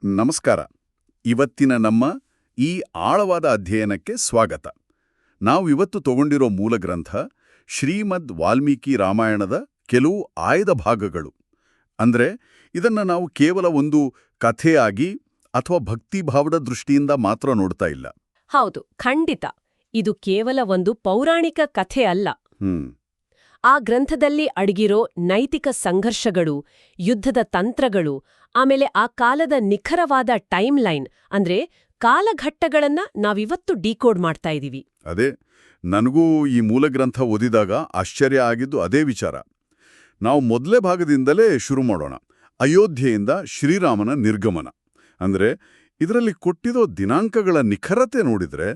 ನಮಸ್ಕಾರ. ಇವತ್ತಿನ ನಮ್ಮ ಈ ಆಳವಾದ ಅಧ್ಯಯನಕ್ಕೆ ಸ್ವಾಗತ. ನಾವು ಇವತ್ತು ತಗೊಂಡಿರೋ ಮೂಲಗ್ರಂಥ ಶ್ರೀಮದ್ ವಾಲ್ಮೀಕಿ ರಾಮಾಯಣದ ಕೆಲವು ಆಯ್ದ ಭಾಗಗಳು. ಅಂದ್ರೆ ಇದನ್ನ ನಾವು ಕೇವಲ ಒಂದು ಕಥೆಯಾಗಿ ಅಥವಾ ಭಕ್ತಿಭಾವದ ದೃಷ್ಟಿಯಿಂದ ಮಾತ್ರ ನೋಡ್ತಾ ಇಲ್ಲ. ಹೌದು, ಖಂಡಿತ. ಇದು ಕೇವಲ ಒಂದು ಪೌರಾಣಿಕ ಕಥೆ ಅಲ್ಲ. ಆ ಗ್ರಂಥದಲ್ಲಿ ಅಡಗಿರೋ ನೈತಿಕ ಸಂಘರ್ಷಗಳು, ಯುದ್ಧದ ತಂತ್ರಗಳು, ಆಮೇಲೆ ಆ ಕಾಲದ ನಿಖರವಾದ ಟೈಮ್ ಲೈನ್ ಅಂದ್ರೆ ಕಾಲಘಟ್ಟಗಳನ್ನ ನಾವಿವತ್ತು ಡಿಕೋಡ್ ಮಾಡ್ತಾ ಇದೀವಿ. ಅದೇ, ನನಗೂ ಈ ಮೂಲಗ್ರಂಥ ಓದಿದಾಗ ಆಶ್ಚರ್ಯ ಆಗಿದ್ದು ಅದೇ ವಿಚಾರ. ನಾವು ಮೊದಲೇ ಭಾಗದಿಂದಲೇ ಶುರು ಮಾಡೋಣ. ಅಯೋಧ್ಯೆಯಿಂದ ಶ್ರೀರಾಮನ ನಿರ್ಗಮನ. ಅಂದ್ರೆ ಇದರಲ್ಲಿ ಕೊಟ್ಟಿರೋ ದಿನಾಂಕಗಳ ನಿಖರತೆ ನೋಡಿದ್ರೆ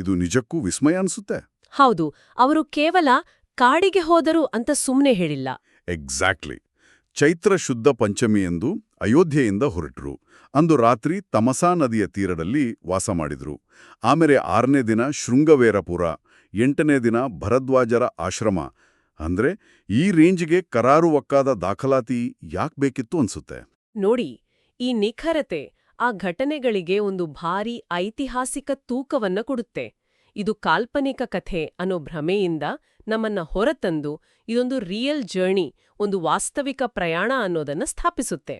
ಇದು ನಿಜಕ್ಕೂ ವಿಸ್ಮಯ ಅನ್ಸುತ್ತೆ. ಹೌದು, ಅವರು ಕೇವಲ ಕಾಡಿಗೆ ಹೋದರು ಅಂತ ಸುಮ್ನೆ ಹೇಳಿಲ್ಲ. ಎಕ್ಸಾಕ್ಟ್ಲಿ. ಚೈತ್ರ ಶುದ್ಧ ಪಂಚಮಿಯಂದು ಅಯೋಧ್ಯೆಯಿಂದ ಹೊರಟರು. ಅಂದು ರಾತ್ರಿ ತಮಸಾ ನದಿಯ ತೀರದಲ್ಲಿ ವಾಸ ಮಾಡಿದ್ರು. ಆಮೇಲೆ 6ನೇ ದಿನ ಶೃಂಗವೇರಪುರ, 8ನೇ ದಿನ ಭರದ್ವಾಜರ ಆಶ್ರಮ. ಅಂದ್ರೆ ಈ ರೇಂಜ್ಗೆ ಕರಾರುವಕ್ಕಾದ ದಾಖಲಾತಿ ಯಾಕ್ ಬೇಕಿತ್ತು ಅನ್ಸುತ್ತೆ. ನೋಡಿ, ಈ ನಿಖರತೆ ಆ ಘಟನೆಗಳಿಗೆ ಒಂದು ಭಾರೀ ಐತಿಹಾಸಿಕ ತೂಕವನ್ನ ಕೊಡುತ್ತೆ. ಇದು ಕಾಲ್ಪನಿಕ ಕಥೆ ಅನ್ನೋ ಭ್ರಮೆಯಿಂದ ನಮ್ಮನ್ನ ಹೊರತಂದು ಇದೊಂದು ರಿಯಲ್ ಜರ್ನಿ, ಒಂದು ವಾಸ್ತವಿಕ ಪ್ರಯಾಣ ಅನ್ನೋದನ್ನ ಸ್ಥಾಪಿಸುತ್ತೆ.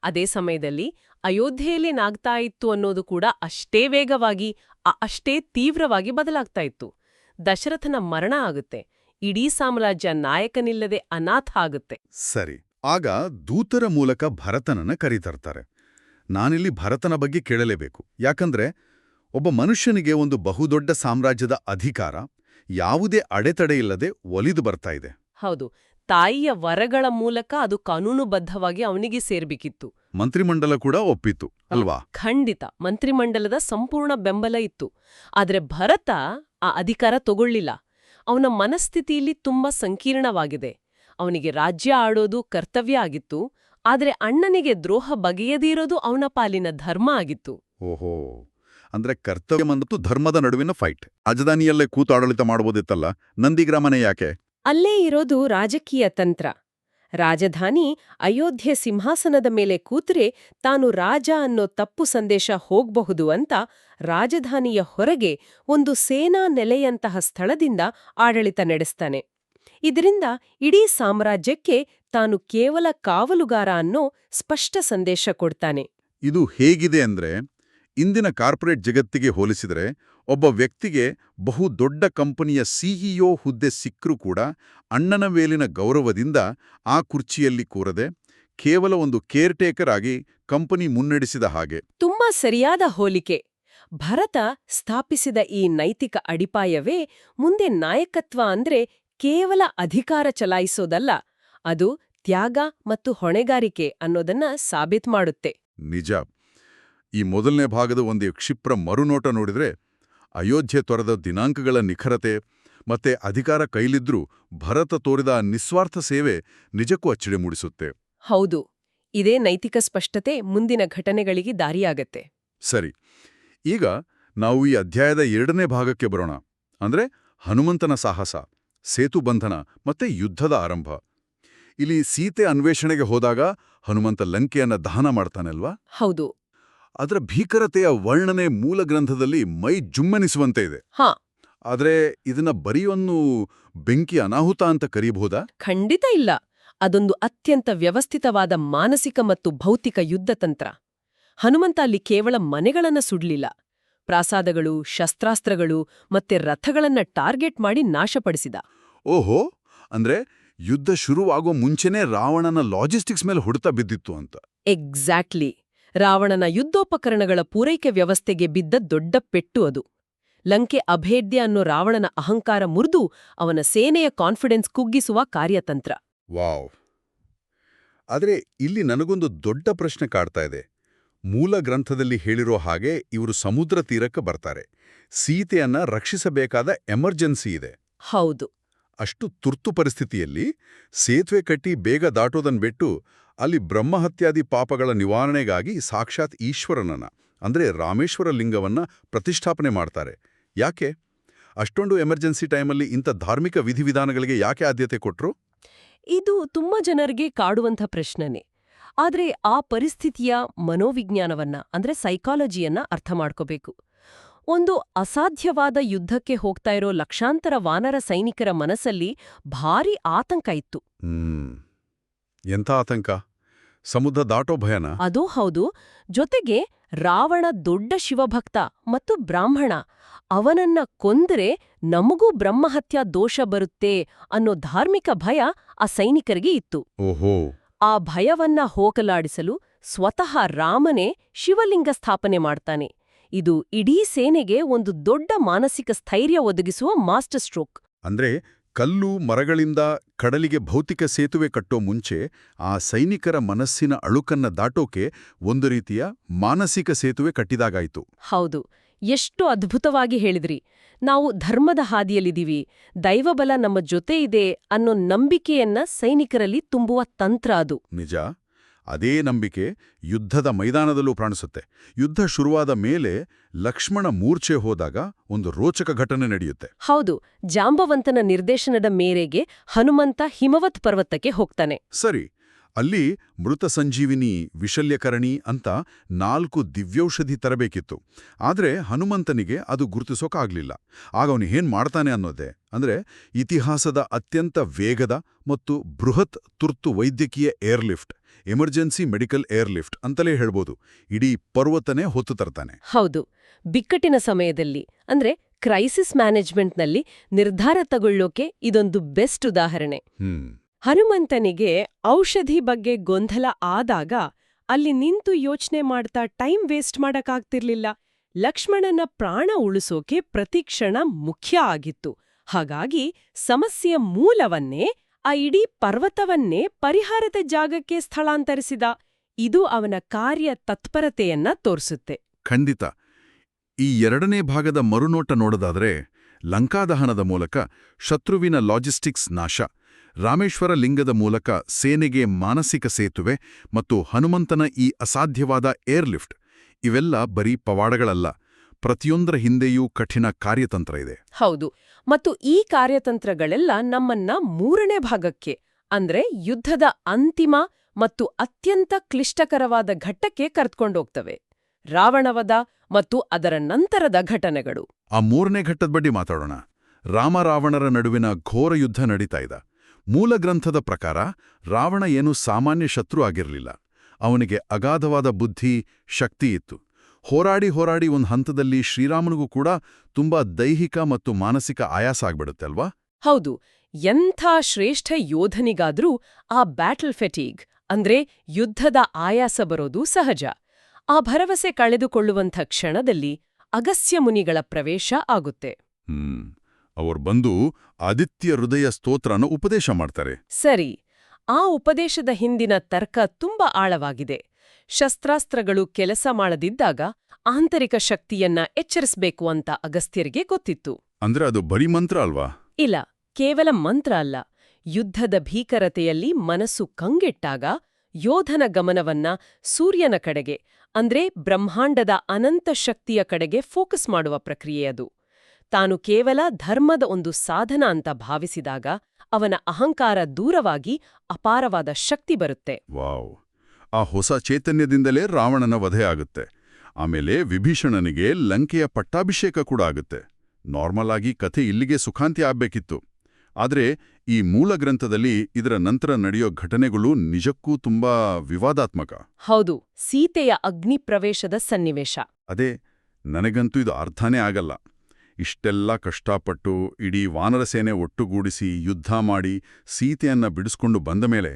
ಅದೇ ಸಮಯದಲ್ಲಿ ಅಯೋಧ್ಯೆಯಲ್ಲೇನಾಗ್ತಾ ಇತ್ತು ಅನ್ನೋದು ಕೂಡ ಅಷ್ಟೇ ವೇಗವಾಗಿ, ಅಷ್ಟೇ ತೀವ್ರವಾಗಿ ಬದಲಾಗ್ತಾ ಇತ್ತು. ದಶರಥನ ಮರಣ ಆಗುತ್ತೆ. ಇಡೀ ಸಾಮ್ರಾಜ್ಯ ನಾಯಕನಿಲ್ಲದೆ ಅನಾಥ ಆಗುತ್ತೆ. ಸರಿ, ಆಗ ದೂತರ ಮೂಲಕ ಭರತನನ್ನ ಕರೀತರ್ತಾರೆ. ನಾನಿಲ್ಲಿ ಭರತನ ಬಗ್ಗೆ ಕೇಳಲೇಬೇಕು. ಯಾಕಂದ್ರೆ ಒಬ್ಬ ಮನುಷ್ಯನಿಗೆ ಒಂದು ಬಹುದೊಡ್ಡ ಸಾಮ್ರಾಜ್ಯದ ಅಧಿಕಾರ ಯಾವುದೇ ಅಡೆತಡೆಯಿಲ್ಲದೆ ಒಲಿದು ಬರ್ತಾ ಇದೆ. ಹೌದು, ತಾಯಿಯ ವರಗಳ ಮೂಲಕ ಅದು ಕಾನೂನುಬದ್ಧವಾಗಿ ಅವನಿಗೆ ಸೇರ್ಬೇಕಿತ್ತು. ಮಂತ್ರಿಮಂಡಲ ಕೂಡ ಒಪ್ಪಿತ್ತು ಅಲ್ವಾ? ಖಂಡಿತ, ಮಂತ್ರಿಮಂಡಲದ ಸಂಪೂರ್ಣ ಬೆಂಬಲ ಇತ್ತು. ಆದ್ರೆ ಭರತ ಆ ಅಧಿಕಾರ ತಗೊಳ್ಳಿಲ್ಲ. ಅವನ ಮನಸ್ಥಿತಿಯಲ್ಲಿ ತುಂಬಾ ಸಂಕೀರ್ಣವಾಗಿದೆ. ಅವನಿಗೆ ರಾಜ್ಯ ಆಡೋದು ಕರ್ತವ್ಯ ಆಗಿತ್ತು, ಆದ್ರೆ ಅಣ್ಣನಿಗೆ ದ್ರೋಹ ಬಗೆಯದಿರೋದು ಅವನ ಪಾಲಿನ ಧರ್ಮ ಆಗಿತ್ತು. ಓಹೋ, ಅಂದ್ರೆ ಕರ್ತವ್ಯ ಮತ್ತು ಧರ್ಮದ ನಡುವಿನ ಫೈಟ್. ರಾಜಧಾನಿಯಲ್ಲೇ ಕೂತು ಆಡಳಿತ ಮಾಡಬಹುದಿತ್ತಲ್ಲ, ನಂದಿಗ್ರಾಮನೇ ಯಾಕೆ? ಅಲ್ಲೇ ಇರೋದು ರಾಜಕೀಯ ತಂತ್ರ. ರಾಜಧಾನಿ ಅಯೋಧ್ಯೆ ಸಿಂಹಾಸನದ ಮೇಲೆ ಕೂತ್ರೆ ತಾನು ರಾಜ ಅನ್ನೋ ತಪ್ಪು ಸಂದೇಶ ಹೋಗ್ಬಹುದು ಅಂತ ರಾಜಧಾನಿಯ ಹೊರಗೆ ಒಂದು ಸೇನಾ ನೆಲೆಯಂತಹ ಸ್ಥಳದಿಂದ ಆಡಳಿತ ನಡೆಸ್ತಾನೆ. ಇದರಿಂದ ಇಡೀ ಸಾಮ್ರಾಜ್ಯಕ್ಕೆ ತಾನು ಕೇವಲ ಕಾವಲುಗಾರ ಅನ್ನೋ ಸ್ಪಷ್ಟ ಸಂದೇಶ ಕೊಡ್ತಾನೆ. ಇದು ಹೇಗಿದೆ ಅಂದ್ರೆ, ಇಂದಿನ ಕಾರ್ಪೊರೇಟ್ ಜಗತ್ತಿಗೆ ಹೋಲಿಸಿದರೆ ಒಬ್ಬ ವ್ಯಕ್ತಿಗೆ ಬಹು ದೊಡ್ಡ ಕಂಪನಿಯ ಸಿಇಒ ಹುದ್ದೆ ಸಿಕ್ಕರೂ ಕೂಡ ಅಣ್ಣನ ಮೇಲಿನ ಗೌರವದಿಂದ ಆ ಕುರ್ಚಿಯಲ್ಲಿ ಕೂರದೆ ಕೇವಲ ಒಂದು ಕೇರ್ಟೇಕರ್ ಆಗಿ ಕಂಪನಿ ಮುನ್ನಡೆಸಿದ ಹಾಗೆ. ತುಂಬಾ ಸರಿಯಾದ ಹೋಲಿಕೆ. ಭರತ ಸ್ಥಾಪಿಸಿದ ಈ ನೈತಿಕ ಅಡಿಪಾಯವೇ ಮುಂದೆ ನಾಯಕತ್ವ ಅಂದ್ರೆ ಕೇವಲ ಅಧಿಕಾರ ಚಲಾಯಿಸೋದಲ್ಲ, ಅದು ತ್ಯಾಗ ಮತ್ತು ಹೊಣೆಗಾರಿಕೆ ಅನ್ನೋದನ್ನ ಸಾಬೀತು ಮಾಡುತ್ತೆ. ನಿಜ. ಈ ಮೊದಲನೇ ಭಾಗದ ಒಂದು ಕ್ಷಿಪ್ರ ಮರುನೋಟ ನೋಡಿದ್ರೆ ಅಯೋಧ್ಯೆ ತೊರೆದ ದಿನಾಂಕಗಳ ನಿಖರತೆ ಮತ್ತೆ ಅಧಿಕಾರ ಕೈಲಿದ್ರೂ ಭರತ ತೋರಿದ ನಿಸ್ವಾರ್ಥ ಸೇವೆ ನಿಜಕ್ಕೂ ಅಚ್ಚರಿ ಮೂಡಿಸುತ್ತೆ. ಹೌದು, ಇದೇ ನೈತಿಕ ಸ್ಪಷ್ಟತೆ ಮುಂದಿನ ಘಟನೆಗಳಿಗೆ ದಾರಿಯಾಗತ್ತೆ. ಸರಿ, ಈಗ ನಾವು ಈ ಅಧ್ಯಾಯದ 2ನೇ ಭಾಗಕ್ಕೆ ಬರೋಣ. ಅಂದ್ರೆ ಹನುಮಂತನ ಸಾಹಸ, ಸೇತುಬಂಧನ ಮತ್ತೆ ಯುದ್ಧದ ಆರಂಭ. ಇಲ್ಲಿ ಸೀತೆ ಅನ್ವೇಷಣೆಗೆ ಹೋದಾಗ ಹನುಮಂತ ಲಂಕೆಯನ್ನ ದಹನ ಮಾಡ್ತಾನಲ್ವಾ? ಹೌದು. ಅದರ ಭೀಕರತೆಯ ವರ್ಣನೆ ಮೂಲ ಗ್ರಂಥದಲ್ಲಿ ಮೈ ಜುಮ್ಮೆನಿಸುವಂತೆ ಇದೆ. ಆದ್ರೆ ಇದನ್ನ ಬರೆಯೊಂದು ಬೆಂಕಿ ಅನಾಹುತ ಅಂತ ಕರೀಬಹುದಾ? ಖಂಡಿತ ಇಲ್ಲ. ಅದೊಂದು ಅತ್ಯಂತ ವ್ಯವಸ್ಥಿತವಾದ ಮಾನಸಿಕ ಮತ್ತು ಭೌತಿಕ ಯುದ್ಧ ತಂತ್ರ. ಹನುಮಂತ ಅಲ್ಲಿ ಕೇವಲ ಮನೆಗಳನ್ನ ಸುಡ್ಲಿಲ್ಲ, ಪ್ರಾಸಾದಗಳು, ಶಸ್ತ್ರಾಸ್ತ್ರಗಳು ಮತ್ತೆ ರಥಗಳನ್ನ ಟಾರ್ಗೆಟ್ ಮಾಡಿ ನಾಶಪಡಿಸಿದ. ಓಹೋ, ಅಂದ್ರೆ ಯುದ್ಧ ಶುರುವಾಗೋ ಮುಂಚೆನೇ ರಾವಣನ ಲಾಜಿಸ್ಟಿಕ್ಸ್ ಮೇಲೆ ಹೊಡೆತ ಬಿದ್ದಿತ್ತು ಅಂತ. ಎಕ್ಸಾಕ್ಟ್ಲಿ. ರಾವಣನ ಯುದ್ಧೋಪಕರಣಗಳ ಪೂರೈಕೆ ವ್ಯವಸ್ಥೆಗೆ ಬಿದ್ದ ದೊಡ್ಡ ಪೆಟ್ಟು ಅದು. ಲಂಕೆ ಅಭೇದ್ಯ ಅನ್ನೋ ರಾವಣನ ಅಹಂಕಾರ ಮುರಿದು ಅವನ ಸೇನೆಯ ಕಾನ್ಫಿಡೆನ್ಸ್ ಕುಗ್ಗಿಸುವ ಕಾರ್ಯತಂತ್ರ. ವಾವ್. ಆದ್ರೆ ಇಲ್ಲಿ ನನಗೊಂದು ದೊಡ್ಡ ಪ್ರಶ್ನೆ ಕಾಡ್ತಾ ಇದೆ. ಮೂಲ ಗ್ರಂಥದಲ್ಲಿ ಹೇಳಿರೋ ಹಾಗೆ ಇವರು ಸಮುದ್ರ ತೀರಕ್ಕೆ ಬರ್ತಾರೆ. ಸೀತೆಯನ್ನ ರಕ್ಷಿಸಬೇಕಾದ ಎಮರ್ಜೆನ್ಸಿ ಇದೆ. ಹೌದು. ಅಷ್ಟು ತುರ್ತು ಪರಿಸ್ಥಿತಿಯಲ್ಲಿ ಸೇತುವೆ ಕಟ್ಟಿ ಬೇಗ ದಾಟೋದನ್ ಬಿಟ್ಟು ಅಲ್ಲಿ ಬ್ರಹ್ಮಹತ್ಯಾದಿ ಪಾಪಗಳ ನಿವಾರಣೆಗಾಗಿ ಸಾಕ್ಷಾತ್ ಈಶ್ವರನನ್ನ ಅಂದ್ರೆ ರಾಮೇಶ್ವರ ಲಿಂಗವನ್ನ ಪ್ರತಿಷ್ಠಾಪನೆ ಮಾಡ್ತಾರೆ. ಯಾಕೆ ಅಷ್ಟೊಂದು ಎಮರ್ಜೆನ್ಸಿ ಟೈಮಲ್ಲಿ ಇಂಥ ಧಾರ್ಮಿಕ ವಿಧಿವಿಧಾನಗಳಿಗೆ ಯಾಕೆ ಆದ್ಯತೆ ಕೊಟ್ರು? ಇದು ತುಂಬಾ ಜನರಿಗೆ ಕಾಡುವಂಥ ಪ್ರಶ್ನೆನೇ. ಆದ್ರೆ ಆ ಪರಿಸ್ಥಿತಿಯ ಮನೋವಿಜ್ಞಾನವನ್ನ ಅಂದ್ರೆ ಸೈಕಾಲಜಿಯನ್ನ ಅರ್ಥ ಮಾಡ್ಕೋಬೇಕು. ಒಂದು ಅಸಾಧ್ಯವಾದ ಯುದ್ಧಕ್ಕೆ ಹೋಗ್ತಾ ಇರೋ ಲಕ್ಷಾಂತರ ವಾನರ ಸೈನಿಕರ ಮನಸ್ಸಲ್ಲಿ ಭಾರೀ ಆತಂಕ ಇತ್ತು. ಎಂಥ ಆತಂಕ? ಸಮುದ್ರ ದಾಟೋ ಭಯನ? ಅದೂ ಹೌದು. ಜೊತೆಗೆ ರಾವಣ ದೊಡ್ಡ ಶಿವಭಕ್ತ ಮತ್ತು ಬ್ರಾಹ್ಮಣ. ಅವನನ್ನ ಕೊಂದರೆ ನಮಗೂ ಬ್ರಹ್ಮಹತ್ಯಾ ದೋಷ ಬರುತ್ತೆ ಅನ್ನೋ ಧಾರ್ಮಿಕ ಭಯ ಆ ಸೈನಿಕರಿಗೆ ಇತ್ತು. ಓಹೋ. ಆ ಭಯವನ್ನ ಹೋಗಲಾಡಿಸಲು ಸ್ವತಃ ರಾಮನೇ ಶಿವಲಿಂಗ ಸ್ಥಾಪನೆ ಮಾಡ್ತಾನೆ. ಇದು ಇಡೀ ಸೇನೆಗೆ ಒಂದು ದೊಡ್ಡ ಮಾನಸಿಕ ಸ್ಥೈರ್ಯ ಒದಗಿಸುವ ಮಾಸ್ಟರ್ ಸ್ಟ್ರೋಕ್. ಅಂದ್ರೆ ಕಲ್ಲು ಮರಗಳಿಂದ ಕಡಲಿಗೆ ಭೌತಿಕ ಸೇತುವೆ ಕಟ್ಟೋ ಮುಂಚೆ ಆ ಸೈನಿಕರ ಮನಸ್ಸಿನ ಅಳುಕನ್ನ ದಾಟೋಕೆ ಒಂದು ರೀತಿಯ ಮಾನಸಿಕ ಸೇತುವೆ ಕಟ್ಟಿದಾಗಾಯ್ತು. ಹೌದು, ಎಷ್ಟು ಅದ್ಭುತವಾಗಿ ಹೇಳಿದ್ರಿ. ನಾವು ಧರ್ಮದ ಹಾದಿಯಲ್ಲಿದ್ದೀವಿ, ದೈವಬಲ ನಮ್ಮ ಜೊತೆ ಇದೆ ಅನ್ನೋ ನಂಬಿಕೆಯನ್ನ ಸೈನಿಕರಲ್ಲಿ ತುಂಬುವ ತಂತ್ರ ಅದು. ನಿಜ. ಅದೇ ನಂಬಿಕೆ ಯುದ್ಧದ ಮೈದಾನದಲ್ಲೂ ಕಾಣಿಸುತ್ತೆ. ಯುದ್ಧ ಶುರುವಾದ ಮೇಲೆ ಲಕ್ಷ್ಮಣ ಮೂರ್ಛೆ ಹೋದಾಗ ಒಂದು ರೋಚಕ ಘಟನೆ ನಡೆಯುತ್ತೆ. ಹೌದು, ಜಾಂಬವಂತನ ನಿರ್ದೇಶನದ ಮೇರೆಗೆ ಹನುಮಂತ ಹಿಮವತ್ ಪರ್ವತಕ್ಕೆ ಹೋಗ್ತಾನೆ. ಸರಿ. ಅಲ್ಲಿ ಮೃತ ಸಂಜೀವಿನಿ, ವಿಶಲ್ಯಕರಣಿ ಅಂತ 4 ದಿವ್ಯೌಷಧಿ ತರಬೇಕಿತ್ತು. ಆದ್ರೆ ಹನುಮಂತನಿಗೆ ಅದು ಗುರುತಿಸೋಕಾಗ್ಲಿಲ್ಲ. ಆಗ ಅವನು ಏನ್ ಮಾಡ್ತಾನೆ ಅನ್ನೋದೇ ಅಂದ್ರೆ ಇತಿಹಾಸದ ಅತ್ಯಂತ ವೇಗದ ಮತ್ತು ಬೃಹತ್ ತುರ್ತು ವೈದ್ಯಕೀಯ ಏರ್ಲಿಫ್ಟ್, ಎಮರ್ಜೆನ್ಸಿ ಮೆಡಿಕಲ್ ಏರ್ಲಿಫ್ಟ್ ಅಂತಲೇ ಹೇಳ್ಬೋದು. ಇಡೀ ಪರ್ವತನೇ ಹೊತ್ತು ತರ್ತಾನೆ. ಹೌದು, ಬಿಕ್ಕಟ್ಟಿನ ಸಮಯದಲ್ಲಿ ಅಂದ್ರೆ ಕ್ರೈಸಿಸ್ ಮ್ಯಾನೇಜ್ಮೆಂಟ್ನಲ್ಲಿ ನಿರ್ಧಾರ ತಗೊಳ್ಳೋಕೆ ಇದೊಂದು ಬೆಸ್ಟ್ ಉದಾಹರಣೆ. ಹನುಮಂತನಿಗೆ ಔಷಧಿ ಬಗ್ಗೆ ಗೊಂದಲ ಆದಾಗ ಅಲ್ಲಿ ನಿಂತು ಯೋಚನೆ ಮಾಡ್ತಾ ಟೈಮ್ ವೇಸ್ಟ್ ಮಾಡಕ್ಕಾಗ್ತಿರ್ಲಿಲ್ಲ. ಲಕ್ಷ್ಮಣನ ಪ್ರಾಣ ಉಳಿಸೋಕೆ ಪ್ರತಿಕ್ಷಣ ಮುಖ್ಯ ಆಗಿತ್ತು. ಹಾಗಾಗಿ ಸಮಸ್ಯೆಯ ಮೂಲವನ್ನೇ, ಆ ಇಡೀ ಪರ್ವತವನ್ನೇ ಪರಿಹಾರದ ಜಾಗಕ್ಕೆ ಸ್ಥಳಾಂತರಿಸಿದ. ಇದು ಅವನ ಕಾರ್ಯ ತತ್ಪರತೆಯನ್ನ ತೋರಿಸುತ್ತೆ. ಖಂಡಿತ. ಈ 2ನೇ ಭಾಗದ ಮರುನೋಟ ನೋಡೋದಾದ್ರೆ ಲಂಕಾದಹನದ ಮೂಲಕ ಶತ್ರುವಿನ ಲಾಜಿಸ್ಟಿಕ್ಸ್ ನಾಶ, ರಾಮೇಶ್ವರ ಲಿಂಗದ ಮೂಲಕ ಸೇನೆಗೆ ಮಾನಸಿಕ ಸೇತುವೆ ಮತ್ತು ಹನುಮಂತನ ಈ ಅಸಾಧ್ಯವಾದ ಏರ್ಲಿಫ್ಟ್, ಇವೆಲ್ಲ ಬರೀ ಪವಾಡಗಳಲ್ಲ. ಪ್ರತಿಯೊಂದರ ಹಿಂದೆಯೂ ಕಠಿಣ ಕಾರ್ಯತಂತ್ರ ಇದೆ. ಹೌದು, ಮತ್ತು ಈ ಕಾರ್ಯತಂತ್ರಗಳೆಲ್ಲ ನಮ್ಮನ್ನ 3ನೇ ಭಾಗಕ್ಕೆ ಅಂದ್ರೆ ಯುದ್ಧದ ಅಂತಿಮ ಮತ್ತು ಅತ್ಯಂತ ಕ್ಲಿಷ್ಟಕರವಾದ ಘಟ್ಟಕ್ಕೆ ಕರೆದುಕೊಂಡೋಗ್ತವೆ. ರಾವಣವಧ ಮತ್ತು ಅದರ ನಂತರದ ಘಟನೆಗಳು. ಆ 3ನೇ ಘಟ್ಟದ ಬಗ್ಗೆ ಮಾತಾಡೋಣ. ರಾಮ-ರಾವಣರ ನಡುವಿನ ಘೋರ ಯುದ್ಧ ನಡೀತಾ ಇದೆ. ಮೂಲ ಗ್ರಂಥದ ಪ್ರಕಾರ ರಾವಣ ಏನೂ ಸಾಮಾನ್ಯ ಶತ್ರು ಆಗಿರಲಿಲ್ಲ. ಅವನಿಗೆ ಅಗಾಧವಾದ ಬುದ್ಧಿ, ಶಕ್ತಿ ಇತ್ತು. ಹೋರಾಡಿ ಒಂದು ಹಂತದಲ್ಲಿ ಶ್ರೀರಾಮನಿಗೂ ಕೂಡ ತುಂಬಾ ದೈಹಿಕ ಮತ್ತು ಮಾನಸಿಕ ಆಯಾಸ ಆಗ್ಬಿಡುತ್ತೆ ಅಲ್ವಾ? ಹೌದು, ಎಂಥ ಶ್ರೇಷ್ಠ ಯೋಧನಿಗಾದ್ರೂ ಆ ಬ್ಯಾಟಲ್ ಫೆಟೀಗ್ ಅಂದ್ರೆ ಯುದ್ಧದ ಆಯಾಸ ಬರೋದು ಸಹಜ. ಆ ಭರವಸೆ ಕಳೆದುಕೊಳ್ಳುವಂಥ ಕ್ಷಣದಲ್ಲಿ ಅಗಸ್ತ್ಯ ಮುನಿಗಳ ಪ್ರವೇಶ ಆಗುತ್ತೆ. ಅವರು ಬಂದು ಆದಿತ್ಯ ಹೃದಯ ಸ್ತೋತ್ರನ ಉಪದೇಶ ಮಾಡ್ತಾರೆ. ಸರಿ, ಆ ಉಪದೇಶದ ಹಿಂದಿನ ತರ್ಕ ತುಂಬಾ ಆಳವಾಗಿದೆ. ಶಸ್ತ್ರಾಸ್ತ್ರಗಳು ಕೆಲಸ ಮಾಡದಿದ್ದಾಗ ಆಂತರಿಕ ಶಕ್ತಿಯನ್ನ ಎಚ್ಚರಿಸಬೇಕು ಅಂತ ಅಗಸ್ತ್ಯರಿಗೆ ಗೊತ್ತಿತ್ತು. ಅಂದ್ರೆ ಅದು ಬರೀ ಮಂತ್ರ ಅಲ್ವಾ? ಇಲ್ಲ, ಕೇವಲ ಮಂತ್ರ ಅಲ್ಲ. ಯುದ್ಧದ ಭೀಕರತೆಯಲ್ಲಿ ಮನಸ್ಸು ಕಂಗೆಟ್ಟಾಗ ಯೋಧನ ಗಮನವನ್ನ ಸೂರ್ಯನ ಕಡೆಗೆ ಅಂದ್ರೆ ಬ್ರಹ್ಮಾಂಡದ ಅನಂತ ಶಕ್ತಿಯ ಕಡೆಗೆ ಫೋಕಸ್ ಮಾಡುವ ಪ್ರಕ್ರಿಯೆಯದು. ತಾನು ಕೇವಲ ಧರ್ಮದ ಒಂದು ಸಾಧನ ಅಂತ ಭಾವಿಸಿದಾಗ ಅವನ ಅಹಂಕಾರ ದೂರವಾಗಿ ಅಪಾರವಾದ ಶಕ್ತಿ ಬರುತ್ತೆ. ವಾವ್! ಆ ಹೊಸ ಚೈತನ್ಯದಿಂದಲೇ ರಾವಣನ ವಧೆ ಆಗುತ್ತೆ. ಆಮೇಲೆ ವಿಭೀಷಣನಿಗೆ ಲಂಕೆಯ ಪಟ್ಟಾಭಿಷೇಕ ಕೂಡ ಆಗುತ್ತೆ. ನಾರ್ಮಲ್ ಆಗಿ ಕಥೆ ಇಲ್ಲಿಗೆ ಸುಖಾಂತ್ಯ ಆಗ್ಬೇಕಿತ್ತು. ಆದ್ರೆ ಈ ಮೂಲ ಗ್ರಂಥದಲ್ಲಿ ಇದರ ನಂತರ ನಡೆಯೋ ಘಟನೆಗಳು ನಿಜಕ್ಕೂ ತುಂಬಾ ವಿವಾದಾತ್ಮಕ. ಹೌದು, ಸೀತೆಯ ಅಗ್ನಿ ಪ್ರವೇಶದ ಸನ್ನಿವೇಶ. ಅದೇ, ನನಗಂತೂ ಇದು ಅರ್ಥನೇ ಆಗಲ್ಲ. ಇಷ್ಟೆಲ್ಲ ಕಷ್ಟಪಟ್ಟು ಇಡೀ ವಾನರ ಸೇನೆ ಒಟ್ಟುಗೂಡಿಸಿ ಯುದ್ಧ ಮಾಡಿ ಸೀತೆಯನ್ನ ಬಿಡಿಸ್ಕೊಂಡು ಬಂದ ಮೇಲೆ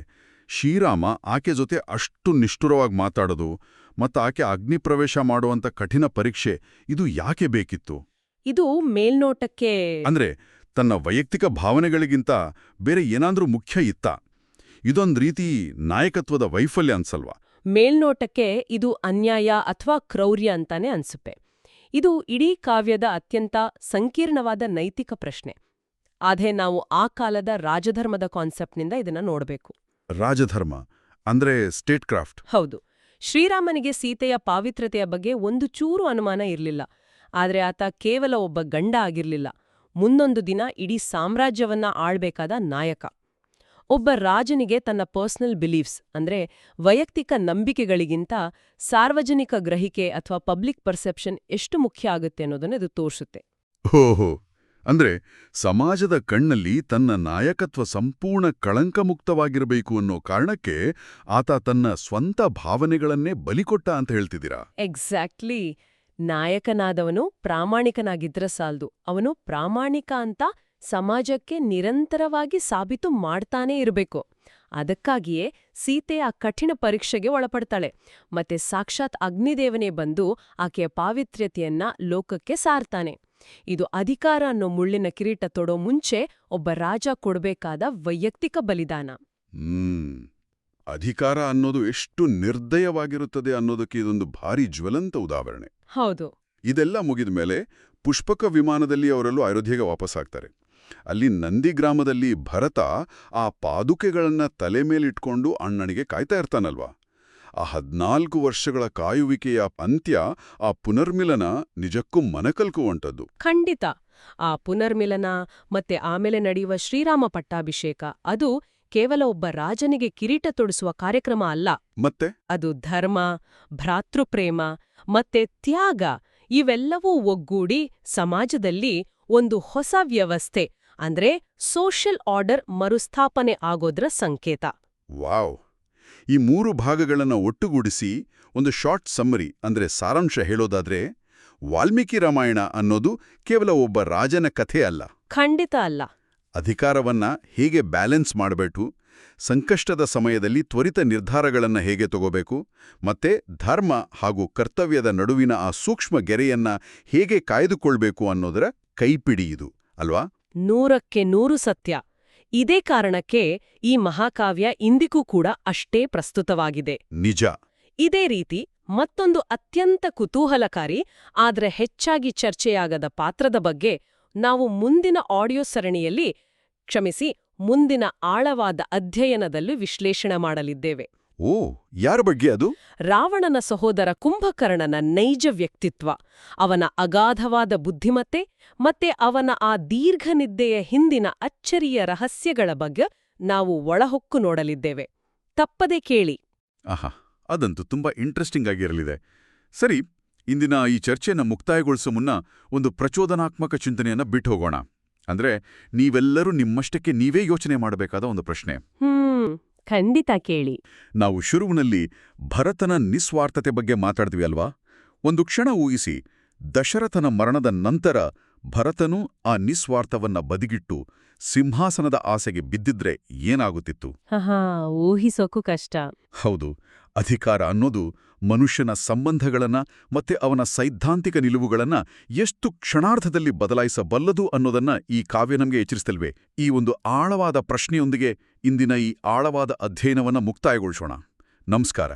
ಶ್ರೀರಾಮ ಆಕೆ ಜೊತೆ ಅಷ್ಟು ನಿಷ್ಠುರವಾಗಿ ಮಾತಾಡೋದು ಮತ್ತು ಆಕೆ ಅಗ್ನಿಪ್ರವೇಶ ಮಾಡುವಂಥ ಕಠಿಣ ಪರೀಕ್ಷೆ ಇದು ಯಾಕೆ ಬೇಕಿತ್ತು? ಇದು ಮೇಲ್ನೋಟಕ್ಕೆ ಅಂದ್ರೆ ತನ್ನ ವೈಯಕ್ತಿಕ ಭಾವನೆಗಳಿಗಿಂತ ಬೇರೆ ಏನಾದ್ರೂ ಮುಖ್ಯ ಇತ್ತಾ? ಇದೊಂದು ರೀತಿ ನಾಯಕತ್ವದ ವೈಫಲ್ಯ ಅನ್ಸಲ್ವಾ? ಮೇಲ್ನೋಟಕ್ಕೆ ಇದು ಅನ್ಯಾಯ ಅಥವಾ ಕ್ರೌರ್ಯ ಅಂತಾನೆ ಅನ್ಸುತ್ತೆ. ಇದು ಇಡೀ ಕಾವ್ಯದ ಅತ್ಯಂತ ಸಂಕೀರ್ಣವಾದ ನೈತಿಕ ಪ್ರಶ್ನೆ. ಆದ್ರೆ ನಾವು ಆ ಕಾಲದ ರಾಜಧರ್ಮದ ಕಾನ್ಸೆಪ್ಟ್ನಿಂದ ಇದನ್ನ ನೋಡಬೇಕು. ರಾಜಧರ್ಮ ಅಂದ್ರೆ ಸ್ಟೇಟ್ ಕ್ರಾಫ್ಟ್. ಹೌದು. ಶ್ರೀರಾಮನಿಗೆ ಸೀತೆಯ ಪಾವಿತ್ರತೆಯ ಬಗ್ಗೆ ಒಂದು ಚೂರು ಅನುಮಾನ ಇರಲಿಲ್ಲ. ಆದ್ರೆ ಆತ ಕೇವಲ ಒಬ್ಬ ಗಂಡ ಆಗಿರ್ಲಿಲ್ಲ, ಮುಂದೊಂದು ದಿನ ಇಡೀ ಸಾಮ್ರಾಜ್ಯವನ್ನ ಆಳ್ಬೇಕಾದ ನಾಯಕ. ಒಬ್ಬ ರಾಜನಿಗೆ ತನ್ನ ಪರ್ಸನಲ್ ಬಿಲೀಫ್ಸ್ ಅಂದ್ರೆ ವೈಯಕ್ತಿಕ ನಂಬಿಕೆಗಳಿಗಿಂತ ಸಾರ್ವಜನಿಕ ಗ್ರಹಿಕೆ ಅಥವಾ ಪಬ್ಲಿಕ್ ಪರ್ಸೆಪ್ಷನ್ ಎಷ್ಟು ಮುಖ್ಯ ಆಗುತ್ತೆ ಅನ್ನೋದನ್ನ ಇದು ತೋರಿಸುತ್ತೆ. ಓಹೋ, ಅಂದ್ರೆ ಸಮಾಜದ ಕಣ್ಣಲ್ಲಿ ತನ್ನ ನಾಯಕತ್ವ ಸಂಪೂರ್ಣ ಕಳಂಕಮುಕ್ತವಾಗಿರಬೇಕು ಅನ್ನೋ ಕಾರಣಕ್ಕೆ ಆತ ತನ್ನ ಸ್ವಂತ ಭಾವನೆಗಳನ್ನೇ ಬಲಿಕೊಟ್ಟ ಅಂತ ಹೇಳ್ತಿದ್ದೀರಾ? ಎಕ್ಸಾಕ್ಟ್ಲಿ. ನಾಯಕನಾದವನು ಪ್ರಾಮಾಣಿಕನಾಗಿದ್ರೆ ಸಾಲ್ದು, ಅವನು ಪ್ರಾಮಾಣಿಕ ಅಂತ ಸಮಾಜಕ್ಕೆ ನಿರಂತರವಾಗಿ ಸಾಬೀತು ಮಾಡ್ತಾನೇ ಇರಬೇಕು. ಅದಕ್ಕಾಗಿಯೇ ಸೀತೆ ಆ ಕಠಿಣ ಪರೀಕ್ಷೆಗೆ ಒಳಪಡ್ತಾಳೆ, ಮತ್ತೆ ಸಾಕ್ಷಾತ್ ಅಗ್ನಿದೇವನೇ ಬಂದು ಆಕೆಯ ಪಾವಿತ್ರ್ಯತೆಯನ್ನ ಲೋಕಕ್ಕೆ ಸಾರ್ತಾನೆ. ಇದು ಅಧಿಕಾರ ಅನ್ನೋ ಮುಳ್ಳಿನ ಕಿರೀಟ ತೊಡೋ ಮುಂಚೆ ಒಬ್ಬ ರಾಜ ಕೊಡ್ಬೇಕಾದ ವೈಯಕ್ತಿಕ ಬಲಿದಾನ. ಅಧಿಕಾರ ಅನ್ನೋದು ಎಷ್ಟು ನಿರ್ದಯವಾಗಿರುತ್ತದೆ ಅನ್ನೋದಕ್ಕೆ ಇದೊಂದು ಭಾರಿ ಜ್ವಲಂತ ಉದಾಹರಣೆ. ಹೌದು. ಇದೆಲ್ಲ ಮುಗಿದ ಮೇಲೆ ಪುಷ್ಪಕ ವಿಮಾನದಲ್ಲಿ ಅವರೆಲ್ಲೂ ಅಯೋಧ್ಯೆಗೆ ವಾಪಸ್ಸಾಗ್ತಾರೆ. ಅಲ್ಲಿ ನಂದಿಗ್ರಾಮದಲ್ಲಿ ಭರತ ಆ ಪಾದುಕೆಗಳನ್ನ ತಲೆ ಮೇಲಿಟ್ಕೊಂಡು ಅಣ್ಣನಿಗೆ ಕಾಯ್ತಾ ಇರ್ತಾನಲ್ವಾ? ಆ 14 ವರ್ಷಗಳ ಕಾಯುವಿಕೆಯ ಅಂತ್ಯ, ಆ ಪುನರ್ಮಿಲನ ನಿಜಕ್ಕೂ ಮನಕಲ್ಕುವಂಥದ್ದು. ಖಂಡಿತ. ಆ ಪುನರ್ಮಿಲನ ಮತ್ತೆ ಆಮೇಲೆ ನಡೆಯುವ ಶ್ರೀರಾಮ ಪಟ್ಟಾಭಿಷೇಕ ಅದು ಕೇವಲ ಒಬ್ಬ ರಾಜನಿಗೆ ಕಿರೀಟ ತೊಡಿಸುವ ಕಾರ್ಯಕ್ರಮ ಅಲ್ಲ. ಮತ್ತೆ ಅದು ಧರ್ಮ, ಭ್ರಾತೃಪ್ರೇಮ ಮತ್ತೆ ತ್ಯಾಗ ಇವೆಲ್ಲವೂ ಒಗ್ಗೂಡಿ ಸಮಾಜದಲ್ಲಿ ಒಂದು ಹೊಸ ವ್ಯವಸ್ಥೆ ಅಂದ್ರೆ ಸೋಷಿಯಲ್ ಆರ್ಡರ್ ಮರುಸ್ಥಾಪನೆ ಆಗೋದ್ರ ಸಂಕೇತ. ವಾವ್! ಈ 3 ಭಾಗಗಳನ್ನು ಒಟ್ಟುಗೂಡಿಸಿ ಒಂದು ಶಾರ್ಟ್ ಸಮ್ಮರಿ ಅಂದ್ರೆ ಸಾರಾಂಶ ಹೇಳೋದಾದ್ರೆ, ವಾಲ್ಮೀಕಿ ರಾಮಾಯಣ ಅನ್ನೋದು ಕೇವಲ ಒಬ್ಬ ರಾಜನ ಕಥೆ ಅಲ್ಲ. ಖಂಡಿತ ಅಲ್ಲ. ಅಧಿಕಾರವನ್ನ ಹೇಗೆ ಬ್ಯಾಲೆನ್ಸ್ ಮಾಡಬೇಕು, ಸಂಕಷ್ಟದ ಸಮಯದಲ್ಲಿ ತ್ವರಿತ ನಿರ್ಧಾರಗಳನ್ನು ಹೇಗೆ ತಗೋಬೇಕು, ಮತ್ತೆ ಧರ್ಮ ಹಾಗೂ ಕರ್ತವ್ಯದ ನಡುವಿನ ಆ ಸೂಕ್ಷ್ಮ ಗೆರೆಯನ್ನ ಹೇಗೆ ಕಾಯ್ದುಕೊಳ್ಬೇಕು ಅನ್ನೋದರ ಕೈಪಿಡಿ ಇದು ಅಲ್ವಾ? 100ಕ್ಕೆ 100 ಸತ್ಯ. ಇದೇ ಕಾರಣಕ್ಕೆ ಈ ಮಹಾಕಾವ್ಯ ಇಂದಿಗೂ ಕೂಡ ಅಷ್ಟೇ ಪ್ರಸ್ತುತವಾಗಿದೆ. ನಿಜ. ಇದೇ ರೀತಿ ಮತ್ತೊಂದು ಅತ್ಯಂತ ಕುತೂಹಲಕಾರಿ ಆದ್ರೆ ಹೆಚ್ಚಾಗಿ ಚರ್ಚೆಯಾಗದ ಪಾತ್ರದ ಬಗ್ಗೆ ನಾವು ಮುಂದಿನ ಆಡಿಯೋ ಸರಣಿಯಲ್ಲಿ, ಮುಂದಿನ ಆಳವಾದ ಅಧ್ಯಯನದಲ್ಲಿ ವಿಶ್ಲೇಷಣೆ ಮಾಡಲಿದ್ದೇವೆ. ಓ, ಯಾರ ಬಗ್ಗೆ ಅದು? ರಾವಣನ ಸಹೋದರ ಕುಂಭಕರ್ಣನ ನೈಜ ವ್ಯಕ್ತಿತ್ವ, ಅವನ ಅಗಾಧವಾದ ಬುದ್ಧಿಮತ್ತೆ ಮತ್ತೆ ಅವನ ಆ ದೀರ್ಘ ನಿದ್ದೆಯ ಹಿಂದಿನ ಅಚ್ಚರಿಯ ರಹಸ್ಯಗಳ ಬಗ್ಗೆ ನಾವು ಒಳಹೊಕ್ಕು ನೋಡಲಿದ್ದೇವೆ. ತಪ್ಪದೆ ಕೇಳಿ. ಆಹಾ, ಅದಂತೂ ತುಂಬಾ ಇಂಟ್ರೆಸ್ಟಿಂಗ್ ಆಗಿರಲಿದೆ. ಸರಿ, ಇಂದಿನ ಈ ಚರ್ಚೆಯನ್ನು ಮುಕ್ತಾಯಗೊಳಿಸೋ ಮುನ್ನ ಒಂದು ಪ್ರಚೋದನಾತ್ಮಕ ಚಿಂತನೆಯನ್ನ ಬಿಟ್ಟು ಹೋಗೋಣ. ಅಂದ್ರೆ ನೀವೆಲ್ಲರೂ ನಿಮ್ಮಷ್ಟಕ್ಕೆ ನೀವೇ ಯೋಚನೆ ಮಾಡಬೇಕಾದ ಒಂದು ಪ್ರಶ್ನೆ. ಖಂಡಿತ ಕೇಳಿ. ನಾವು ಶುರುವಿನಲ್ಲಿ ಭರತನ ನಿಸ್ವಾರ್ಥತೆ ಬಗ್ಗೆ ಮಾತಾಡ್ತೀವಿ ಅಲ್ವಾ? ಒಂದು ಕ್ಷಣ ಊಹಿಸಿ, ದಶರಥನ ಮರಣದ ನಂತರ ಭರತನು ಆ ನಿಸ್ವಾರ್ಥವನ್ನ ಬದಿಗಿಟ್ಟು ಸಿಂಹಾಸನದ ಆಸೆಗೆ ಬಿದ್ದಿದ್ರೆ ಏನಾಗುತ್ತಿತ್ತು? ಊಹಿಸೋಕು ಕಷ್ಟ. ಹೌದು, ಅಧಿಕಾರ ಅನ್ನೋದು ಮನುಷ್ಯನ ಸಂಬಂಧಗಳನ್ನ ಮತ್ತೆ ಅವನ ಸೈದ್ಧಾಂತಿಕ ನಿಲುವುಗಳನ್ನ ಎಷ್ಟು ಕ್ಷಣಾರ್ಧದಲ್ಲಿ ಬದಲಾಯಿಸಬಲ್ಲದು ಅನ್ನೋದನ್ನ ಈ ಕಾವ್ಯ ನಮಗೆ ಎಚ್ಚರಿಸ್ತಲ್ವೇ? ಈ ಒಂದು ಆಳವಾದ ಪ್ರಶ್ನೆಯೊಂದಿಗೆ ಇಂದಿನ ಈ ಆಳವಾದ ಅಧ್ಯಯನವನ್ನ ಮುಕ್ತಾಯಗೊಳಿಸೋಣ. ನಮಸ್ಕಾರ.